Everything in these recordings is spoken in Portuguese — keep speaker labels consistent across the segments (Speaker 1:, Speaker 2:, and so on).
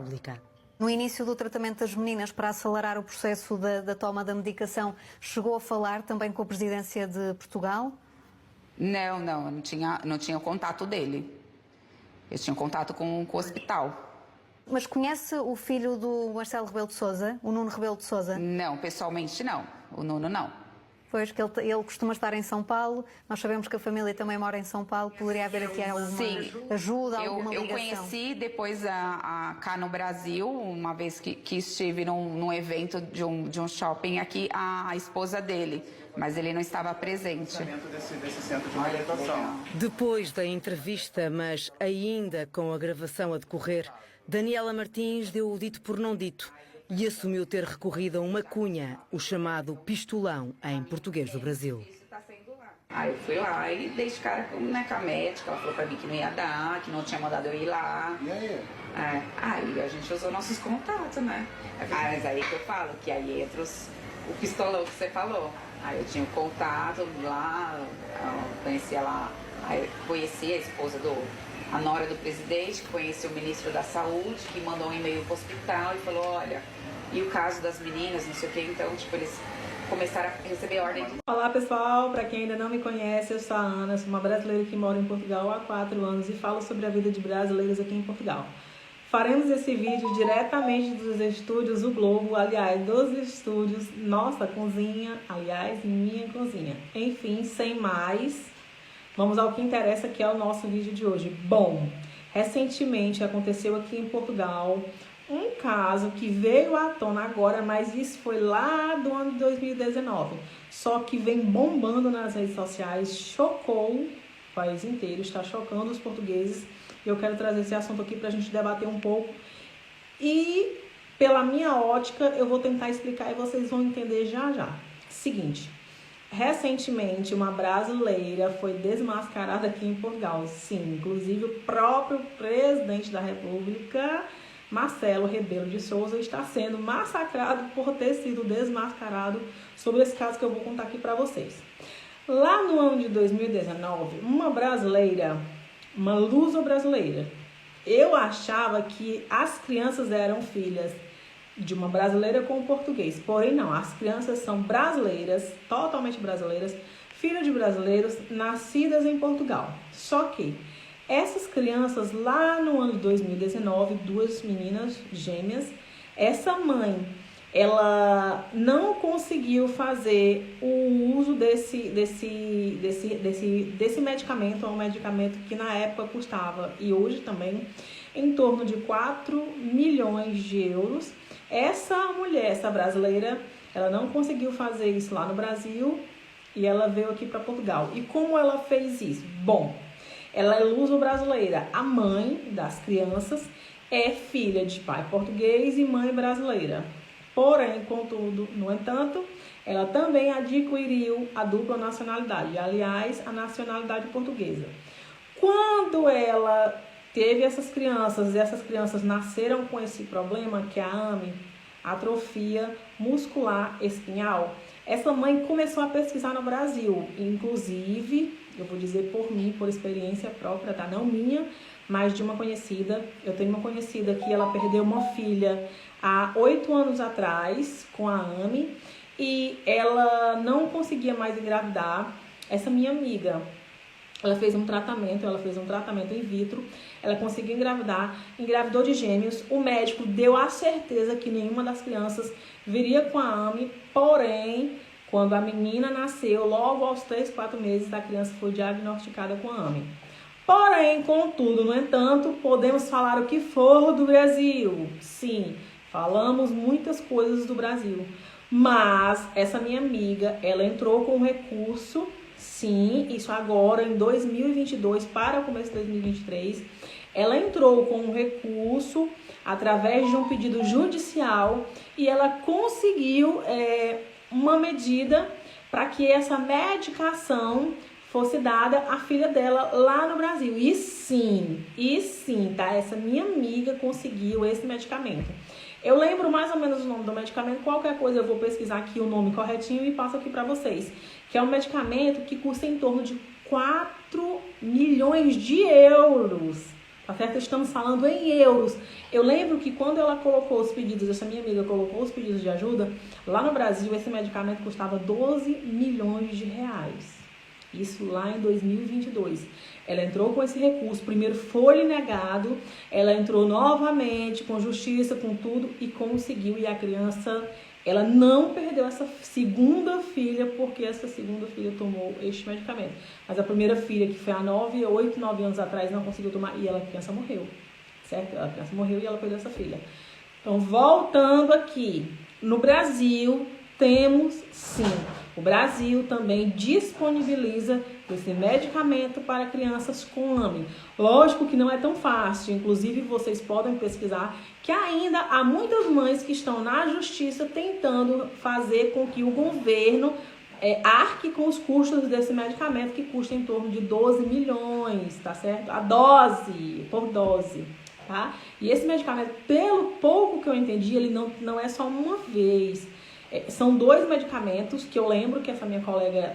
Speaker 1: Pública.
Speaker 2: No início do tratamento das meninas, para acelerar o processo da toma da medicação, chegou a falar também com a presidência de Portugal?
Speaker 3: Não, eu não tinha o contato dele. Eu tinha contato com o hospital.
Speaker 2: Mas conhece o filho do Marcelo Rebelo de Sousa, o Nuno Rebelo de Sousa?
Speaker 3: Não, pessoalmente não. O Nuno não.
Speaker 2: Pois, que ele costuma estar em São Paulo, nós sabemos que a família também mora em São Paulo, poderia haver aqui alguma ajuda, alguma ligação?
Speaker 3: Eu conheci depois cá no Brasil, uma vez que estive num evento de um shopping aqui, a esposa dele, mas ele não estava presente.
Speaker 4: Desse centro de reabilitação.
Speaker 1: Depois da entrevista, mas ainda com a gravação a decorrer, Daniela Martins deu o dito por não dito e assumiu ter recorrido a uma cunha, o chamado pistolão em português do Brasil.
Speaker 3: Aí eu fui lá e dei de cara com a médica, ela falou pra mim que não ia dar, que não tinha mandado eu ir lá.
Speaker 4: E aí?
Speaker 3: Aí a gente usou nossos contatos, né? Mas aí que eu falo, que aí entra o pistolão que você falou. Aí eu tinha um contato lá, eu conhecia lá, aí conheci a esposa a nora do presidente, que conhecia o ministro da Saúde, que mandou um e-mail pro hospital e falou, olha, e o caso das meninas, não sei o que, então, tipo, eles começaram a receber ordem.
Speaker 5: Olá pessoal, para quem ainda não me conhece, eu sou a Ana, sou uma brasileira que mora em Portugal há 4 anos e falo sobre a vida de brasileiros aqui em Portugal. Faremos esse vídeo diretamente dos estúdios O Globo, aliás, dos estúdios Nossa Cozinha, aliás, Minha Cozinha. Enfim, sem mais, vamos ao que interessa, que é o nosso vídeo de hoje. Bom, recentemente aconteceu aqui em Portugal um caso que veio à tona agora, mas isso foi lá do ano de 2019. Só que vem bombando nas redes sociais, chocou o país inteiro, está chocando os portugueses. Eu quero trazer esse assunto aqui para a gente debater um pouco. E, pela minha ótica, eu vou tentar explicar e vocês vão entender já já. Seguinte, recentemente uma brasileira foi desmascarada aqui em Portugal. Sim, inclusive o próprio presidente da República, Marcelo Rebelo de Sousa, está sendo massacrado por ter sido desmascarado sobre esse caso que eu vou contar aqui para vocês. Lá no ano de 2019, uma brasileira, uma luso-brasileira, eu achava que as crianças eram filhas de uma brasileira com português, porém não, as crianças são brasileiras, totalmente brasileiras, filhas de brasileiros, nascidas em Portugal. Só que essas crianças, lá no ano de 2019, 2 meninas gêmeas, essa mãe, ela não conseguiu fazer o uso desse medicamento, um medicamento que na época custava, e hoje também, em torno de 4 milhões de euros. Essa mulher, essa brasileira, ela não conseguiu fazer isso lá no Brasil e ela veio aqui para Portugal. E como ela fez isso? Bom, ela é luso-brasileira. A mãe das crianças é filha de pai português e mãe brasileira. Porém, contudo, no entanto, ela também adquiriu a dupla nacionalidade, aliás, a nacionalidade portuguesa. Quando ela teve essas crianças, e essas crianças nasceram com esse problema, que é a AME, atrofia muscular espinhal, essa mãe começou a pesquisar no Brasil. Inclusive, eu vou dizer por mim, por experiência própria, tá? Não minha, mas de uma conhecida. Eu tenho uma conhecida que ela perdeu uma filha há 8 anos atrás com a AME e ela não conseguia mais engravidar. Essa minha amiga, ela fez um tratamento in vitro, ela conseguiu engravidar, engravidou de gêmeos. O médico deu a certeza que nenhuma das crianças viria com a AME, porém, quando a menina nasceu, logo aos 3, 4 meses, a criança foi diagnosticada com a AME. Porém, contudo, no entanto, podemos falar o que for do Brasil. Sim, falamos muitas coisas do Brasil, mas essa minha amiga, ela entrou com um recurso. Sim, isso agora em 2022 para o começo de 2023, ela entrou com um recurso através de um pedido judicial e ela conseguiu uma medida para que essa medicação fosse dada à filha dela lá no Brasil. E sim, tá? Essa minha amiga conseguiu esse medicamento. Eu lembro mais ou menos o nome do medicamento, qualquer coisa eu vou pesquisar aqui o nome corretinho e passo aqui para vocês. Que é um medicamento que custa em torno de 4 milhões de euros. tá certo? Estamos falando em euros. Eu lembro que quando ela colocou os pedidos, essa minha amiga colocou os pedidos de ajuda, lá no Brasil esse medicamento custava 12 milhões de reais. Isso lá em 2022. Ela entrou com esse recurso, primeiro foi negado, ela entrou novamente com justiça, com tudo e conseguiu. E a criança, ela não perdeu essa segunda filha porque essa segunda filha tomou este medicamento. Mas a primeira filha, que foi há 8, 9 anos atrás, não conseguiu tomar e a criança morreu, certo? A criança morreu e ela perdeu essa filha. Então, voltando aqui, no Brasil temos sim. O Brasil também disponibiliza esse medicamento para crianças com AME. Lógico que não é tão fácil, inclusive vocês podem pesquisar que ainda há muitas mães que estão na justiça tentando fazer com que o governo arque com os custos desse medicamento, que custa em torno de 12 milhões, tá certo? A dose, por dose, tá? E esse medicamento, pelo pouco que eu entendi, ele não é só uma vez. São 2 medicamentos que eu lembro que essa minha colega,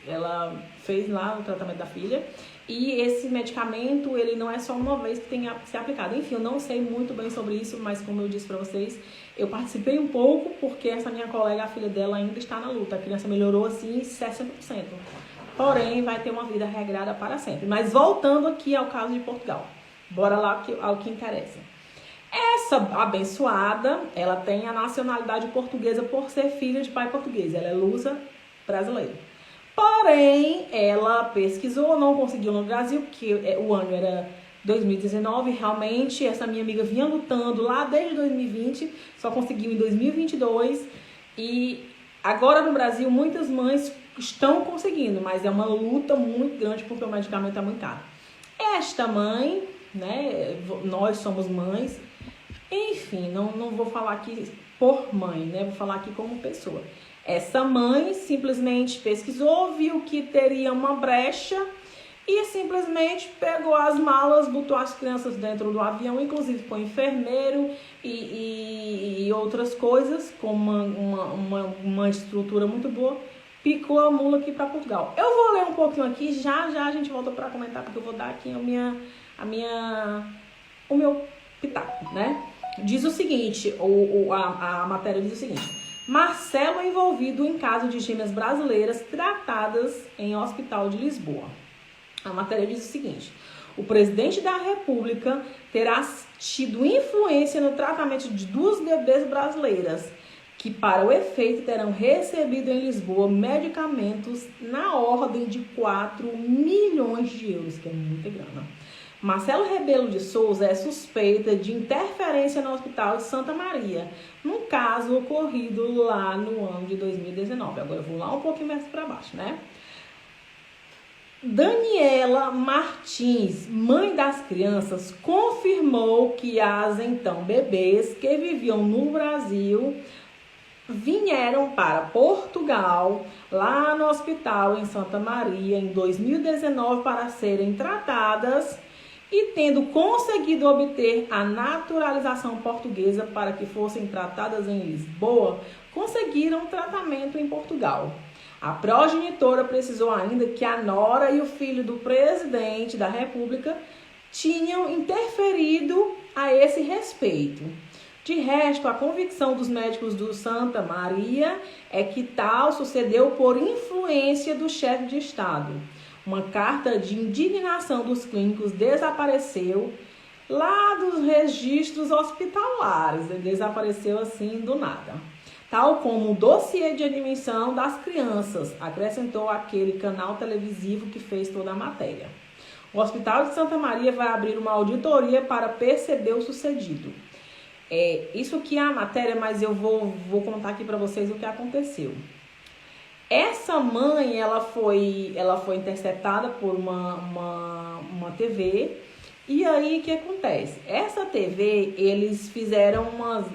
Speaker 5: ela fez lá no tratamento da filha. E esse medicamento, ele não é só uma vez que tem que ser aplicado. Enfim, eu não sei muito bem sobre isso, mas como eu disse pra vocês, eu participei um pouco porque essa minha colega, a filha dela, ainda está na luta. A criança melhorou, assim, 60%. Porém, vai ter uma vida regrada para sempre. Mas voltando aqui ao caso de Portugal. Bora lá ao que interessa. Essa abençoada, ela tem a nacionalidade portuguesa por ser filha de pai português. Ela é lusa brasileira. Porém, ela pesquisou, não conseguiu no Brasil, porque o ano era 2019. Realmente, essa minha amiga vinha lutando lá desde 2020, só conseguiu em 2022. E agora no Brasil, muitas mães estão conseguindo, mas é uma luta muito grande porque o medicamento é muito caro. Esta mãe, né, nós somos mães, enfim, não vou falar aqui por mãe, né, vou falar aqui como pessoa. Essa mãe simplesmente pesquisou, viu que teria uma brecha e simplesmente pegou as malas, botou as crianças dentro do avião, inclusive com enfermeiro e outras coisas, com uma estrutura muito boa, picou a mula aqui para Portugal. Eu vou ler um pouquinho aqui, já a gente volta para comentar, porque eu vou dar aqui o meu pitaco, né? Diz o seguinte, a matéria diz o seguinte: Marcelo é envolvido em caso de gêmeas brasileiras tratadas em hospital de Lisboa. A matéria diz o seguinte: o presidente da República terá tido influência no tratamento de 2 bebês brasileiras, que para o efeito terão recebido em Lisboa medicamentos na ordem de 4 milhões de euros, que é muita grana. Marcelo Rebelo de Souza é suspeita de interferência no Hospital de Santa Maria, num caso ocorrido lá no ano de 2019. Agora eu vou lá um pouquinho mais para baixo, né? Daniela Martins, mãe das crianças, confirmou que as então bebês que viviam no Brasil vieram para Portugal, lá no hospital em Santa Maria, em 2019, para serem tratadas e tendo conseguido obter a naturalização portuguesa para que fossem tratadas em Lisboa, conseguiram tratamento em Portugal. A progenitora precisou ainda que a nora e o filho do presidente da República tinham interferido a esse respeito. De resto, a convicção dos médicos do Santa Maria é que tal sucedeu por influência do chefe de Estado. Uma carta de indignação dos clínicos desapareceu lá dos registros hospitalares. Ele desapareceu assim do nada. Tal como o dossiê de admissão das crianças, acrescentou aquele canal televisivo que fez toda a matéria. O Hospital de Santa Maria vai abrir uma auditoria para perceber o sucedido. Isso aqui é a matéria, mas eu vou contar aqui para vocês o que aconteceu. Essa mãe, ela foi interceptada por uma TV. E aí, o que acontece? Essa TV, eles fizeram umas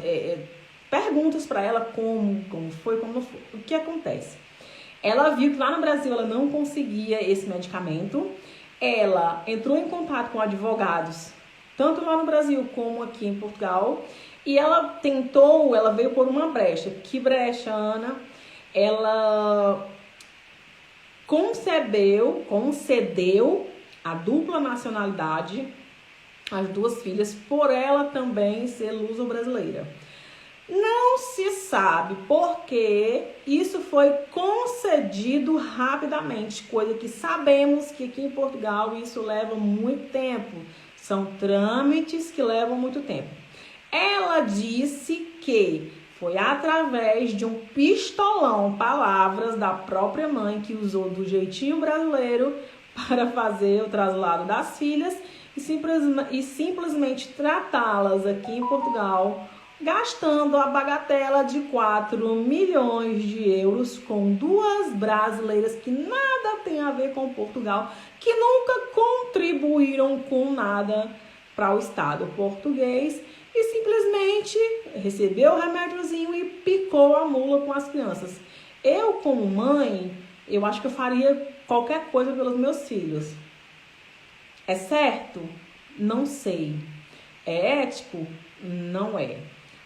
Speaker 5: perguntas para ela, como foi, como não foi. O que acontece? Ela viu que lá no Brasil ela não conseguia esse medicamento. Ela entrou em contato com advogados, tanto lá no Brasil como aqui em Portugal. E ela veio por uma brecha. Que brecha, Ana? Ela concedeu a dupla nacionalidade, as duas filhas, por ela também ser luso-brasileira. Não se sabe por que isso foi concedido rapidamente, coisa que sabemos que aqui em Portugal isso leva muito tempo. São trâmites que levam muito tempo. Ela disse que foi através de um pistolão, palavras da própria mãe, que usou do jeitinho brasileiro para fazer o traslado das filhas e simplesmente tratá-las aqui em Portugal, gastando a bagatela de 4 milhões de euros com duas brasileiras que nada tem a ver com Portugal, que nunca contribuíram com nada para o Estado português e simplesmente recebeu o remédiozinho e picou a mula com as crianças. Eu, como mãe, eu acho que eu faria qualquer coisa pelos meus filhos. É certo? Não sei. É ético? Não é.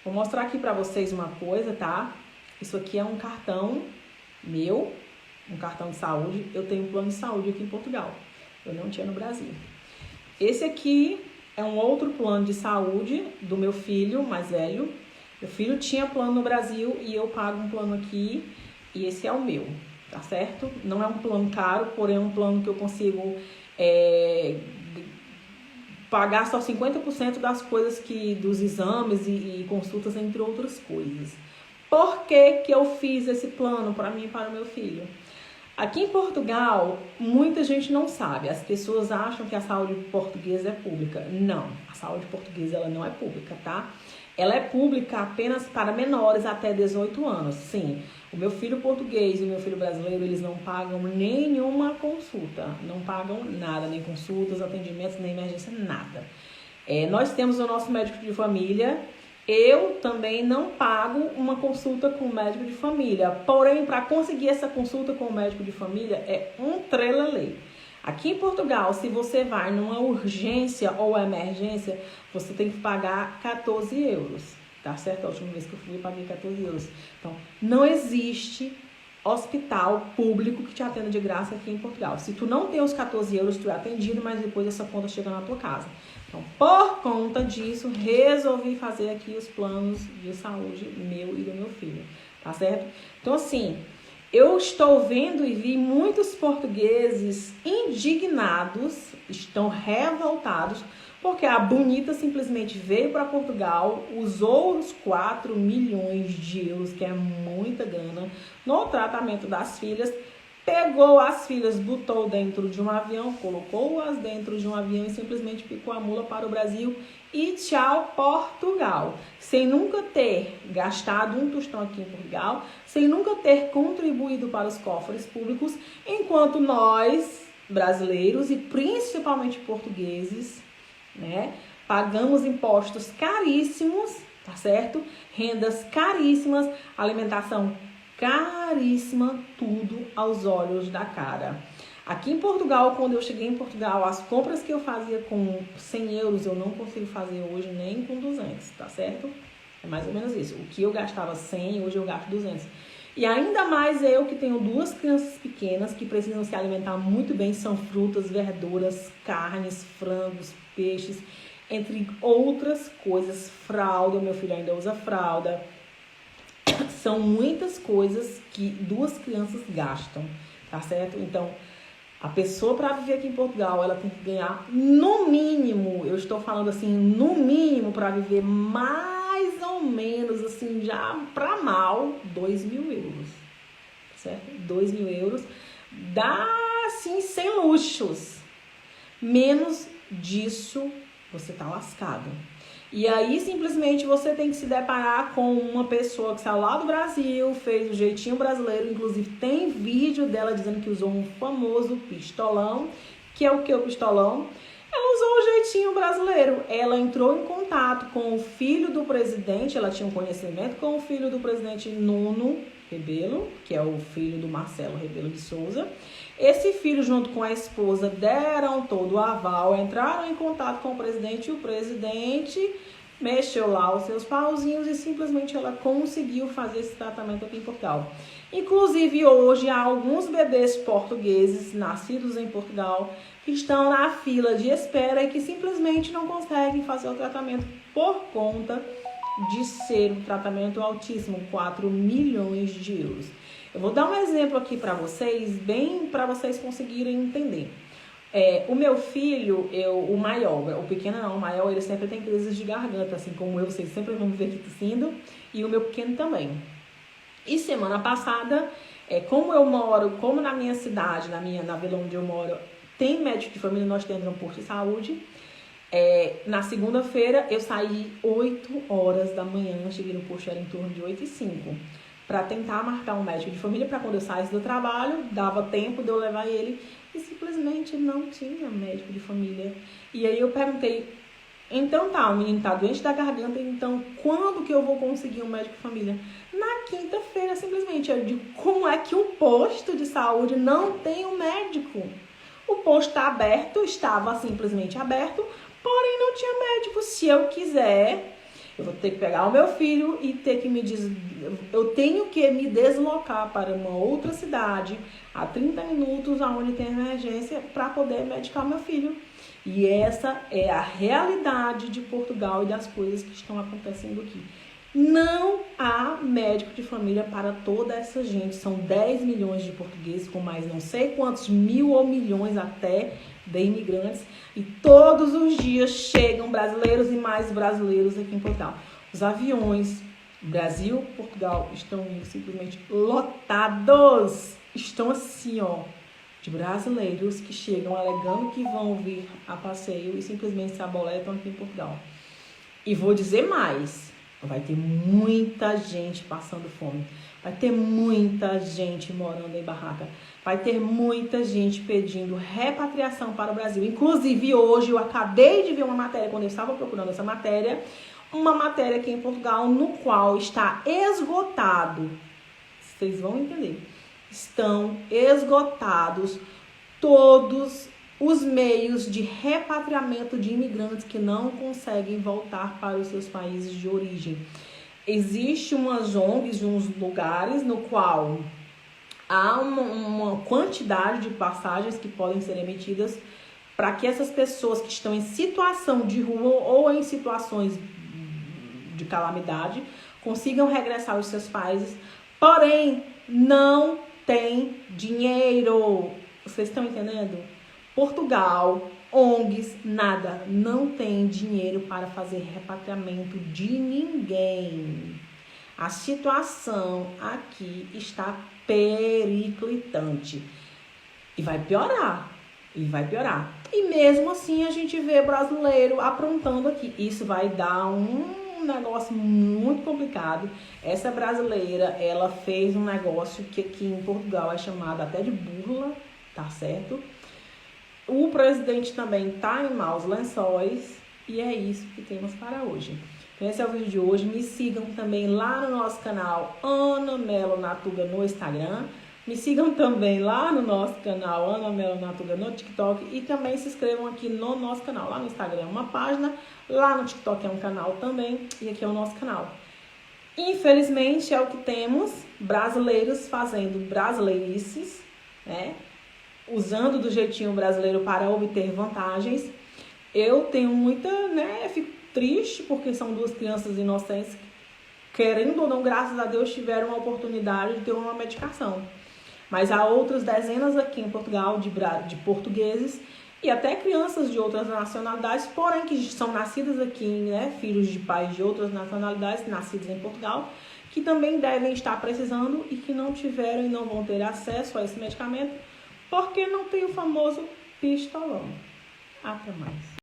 Speaker 5: Vou mostrar aqui pra vocês uma coisa, tá? Isso aqui é um cartão meu, um cartão de saúde. Eu tenho um plano de saúde aqui em Portugal. Eu não tinha no Brasil. Esse aqui é um outro plano de saúde do meu filho mais velho. Meu filho tinha plano no Brasil e eu pago um plano aqui. E esse é o meu, tá certo? Não é um plano caro, porém é um plano que eu consigo pagar só 50% das coisas dos exames e consultas, entre outras coisas. Por que que eu fiz esse plano para mim e para o meu filho? Aqui em Portugal, muita gente não sabe. As pessoas acham que a saúde portuguesa é pública. Não, a saúde portuguesa ela não é pública, tá? Ela é pública apenas para menores até 18 anos. Sim, o meu filho português e o meu filho brasileiro, eles não pagam nenhuma consulta. Não pagam nada, nem consultas, atendimentos, nem emergência, nada. Nós temos o nosso médico de família. Eu também não pago uma consulta com o médico de família. Porém, para conseguir essa consulta com o médico de família, é um trelelê. Aqui em Portugal, se você vai numa urgência ou emergência, você tem que pagar 14 euros. Tá certo? A última vez que eu fui, eu paguei 14 euros. Então, não existe hospital público que te atenda de graça aqui em Portugal. Se tu não tem os 14 euros, tu é atendido, mas depois essa conta chega na tua casa. Então, por conta disso, resolvi fazer aqui os planos de saúde meu e do meu filho. Tá certo? Então, assim, eu estou vendo e vi muitos portugueses indignados, estão revoltados, porque a bonita simplesmente veio para Portugal, usou os 4 milhões de euros, que é muita grana, no tratamento das filhas, pegou as filhas, botou dentro de um avião, colocou-as dentro de um avião e simplesmente picou a mula para o Brasil e tchau Portugal. Sem nunca ter gastado um tostão aqui em Portugal, sem nunca ter contribuído para os cofres públicos, enquanto nós, brasileiros e principalmente portugueses, né, pagamos impostos caríssimos, tá certo? Rendas caríssimas, alimentação caríssima, tudo aos olhos da cara. Aqui em Portugal, quando eu cheguei em Portugal, as compras que eu fazia com 100 euros, eu não consigo fazer hoje nem com 200, tá certo? É mais ou menos isso. O que eu gastava 100, hoje eu gasto 200. E ainda mais eu que tenho 2 crianças pequenas que precisam se alimentar muito bem, são frutas, verduras, carnes, frangos, peixes, entre outras coisas, fralda, meu filho ainda usa fralda. São muitas coisas que 2 crianças gastam, tá certo? Então, a pessoa para viver aqui em Portugal, ela tem que ganhar no mínimo, eu estou falando assim, no mínimo para viver mais ou menos assim, já para mal, 2 mil euros, certo? 2 mil euros, dá assim, sem luxos. Menos disso, você tá lascado. E aí, simplesmente, você tem que se deparar com uma pessoa que saiu lá do Brasil, fez o jeitinho brasileiro, inclusive tem vídeo dela dizendo que usou um famoso pistolão, que é o que o pistolão? Ela usou o jeitinho brasileiro. Ela entrou em contato com o filho do presidente, ela tinha um conhecimento com o filho do presidente Nuno Rebelo, que é o filho do Marcelo Rebelo de Sousa. Esse filho, junto com a esposa, deram todo o aval, entraram em contato com o presidente e o presidente mexeu lá os seus pauzinhos e simplesmente ela conseguiu fazer esse tratamento aqui em Portugal. Inclusive hoje há alguns bebês portugueses nascidos em Portugal que estão na fila de espera e que simplesmente não conseguem fazer o tratamento por conta de ser um tratamento altíssimo, 4 milhões de euros. Eu vou dar um exemplo aqui para vocês, bem para vocês conseguirem entender. O meu filho, o maior, o pequeno não, o maior, ele sempre tem crises de garganta, assim como eu, vocês sempre vão me ver aqui tossindo, e o meu pequeno também. E semana passada, como na minha cidade, na vila onde eu moro, tem médico de família, nós temos um posto de saúde. Na segunda-feira, eu saí 8 horas da manhã, cheguei no posto, era em torno de 8h05, para tentar marcar um médico de família, para quando eu saísse do trabalho, dava tempo de eu levar ele, e simplesmente não tinha médico de família. E aí eu perguntei, então tá, o menino tá doente da garganta, então quando que eu vou conseguir um médico de família? Na quinta-feira, simplesmente. Eu digo, como é que um posto de saúde não tem um médico? O posto está aberto, estava simplesmente aberto, porém não tinha médico. Se eu quiser, eu vou ter que pegar o meu filho e eu tenho que me deslocar para uma outra cidade a 30 minutos, aonde tem emergência, para poder medicar o meu filho. E essa é a realidade de Portugal e das coisas que estão acontecendo aqui. Não há médico de família para toda essa gente. São 10 milhões de portugueses, com mais não sei quantos mil ou milhões até de imigrantes. E todos os dias chegam brasileiros e mais brasileiros aqui em Portugal. Os aviões Brasil, Portugal estão simplesmente lotados. Estão assim, ó, de brasileiros que chegam alegando que vão vir a passeio e simplesmente se aboletam aqui em Portugal. E vou dizer mais. Vai ter muita gente passando fome. Vai ter muita gente morando em barraca. Vai ter muita gente pedindo repatriação para o Brasil. Inclusive, hoje eu acabei de ver uma matéria, quando eu estava procurando essa matéria, uma matéria aqui em Portugal, no qual está esgotado. Vocês vão entender. Estão esgotados todos os meios de repatriamento de imigrantes que não conseguem voltar para os seus países de origem. Existem umas ONGs, uns lugares no qual há uma quantidade de passagens que podem ser emitidas para que essas pessoas que estão em situação de rua ou em situações de calamidade consigam regressar aos seus países, porém não tem dinheiro. Vocês estão entendendo? Portugal, ONGs, nada, não tem dinheiro para fazer repatriamento de ninguém. A situação aqui está periclitante e vai piorar, E mesmo assim a gente vê brasileiro aprontando aqui. Isso vai dar um negócio muito complicado. Essa brasileira, ela fez um negócio que aqui em Portugal é chamado até de burla, tá certo? O presidente também está em maus lençóis e é isso que temos para hoje. Então, esse é o vídeo de hoje. Me sigam também lá no nosso canal Ana Melo Natuga no Instagram. Me sigam também lá no nosso canal Ana Melo Natuga no TikTok. E também se inscrevam aqui no nosso canal. Lá no Instagram é uma página, lá no TikTok é um canal também. E aqui é o nosso canal. Infelizmente é o que temos, brasileiros fazendo brasileirices, né? Usando do jeitinho brasileiro para obter vantagens. Eu tenho muita, né, fico triste porque são duas crianças inocentes que, querendo ou não, graças a Deus, tiveram a oportunidade de ter uma medicação. Mas há outras dezenas aqui em Portugal de portugueses e até crianças de outras nacionalidades, porém que são nascidas aqui, né, filhos de pais de outras nacionalidades, nascidos em Portugal, que também devem estar precisando e que não tiveram e não vão ter acesso a esse medicamento, porque não tem o famoso pistolão. Até mais.